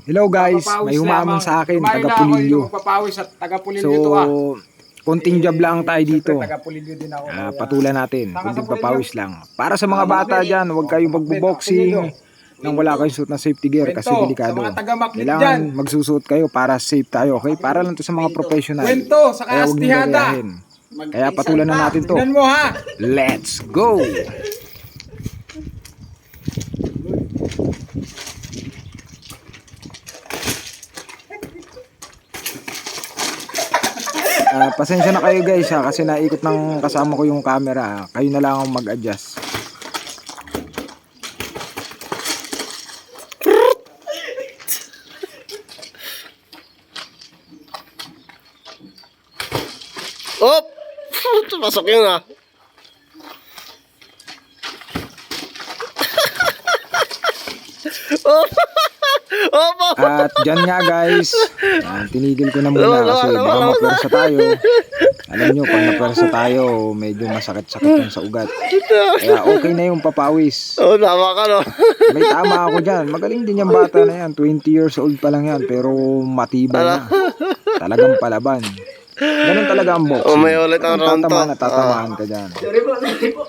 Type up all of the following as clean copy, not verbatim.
Hello guys, may humamon sa akin, taga Pulilyo. So, konting job lang tayo dito. Patulan natin, konting papawis lang. Para sa mga bata dyan, huwag kayong magbo-boxing nang wala kayong suot na safety gear kasi delikado. Kailangan magsusuot kayo para safe tayo, okay? Para lang to sa mga professional. Kaya huwag nyo gagayahin. Kaya patulan na natin to. Let's go! Pasensya na kayo guys ha, kasi naikot ng kasama ko yung camera. Kayo na lang ang mag-adjust. Oh! Pasok yun ah. Oh! Opo! At dyan nga guys, tinigil ko na muna kasi baka mapersa tayo. Alam nyo, pag napersa tayo, medyo masakit-sakit yung sa ugat. Kaya okay na yung papawis. Oh, tama ka no. May tama ako dyan. Magaling din yung bata na yan. 20 years old pa lang yan, pero matibay na. Talagang palaban. Ganun talaga ang boxing. Oh, may ulit ang round to. Tatamaan at tatamaan ka dyan.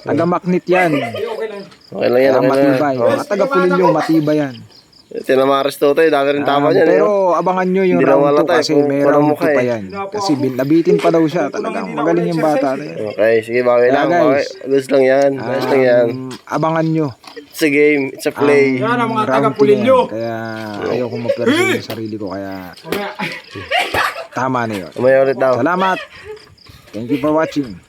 Taga-maknit yan. Okay lang yan. Kaya matibay. Mga taga-Pulilyo, matibay yan. Tinamaris to tayo, dami rin tama niyan. Pero abangan nyo yung round 2 kasi may round 2 pa yan. Kasi nabitin pa daw siya. Talagang magaling yung bata na yan. Okay, sige, bagay lang. guys, Gusto lang yan. Gusto lang yan. Abangan nyo. It's a game, it's a play. Yan ang mga taga-Pulilyo. Kaya ayaw ko mapersa yung sarili ko. Kaya tama na yun. Umaya ulit daw. Salamat. Thank you for watching.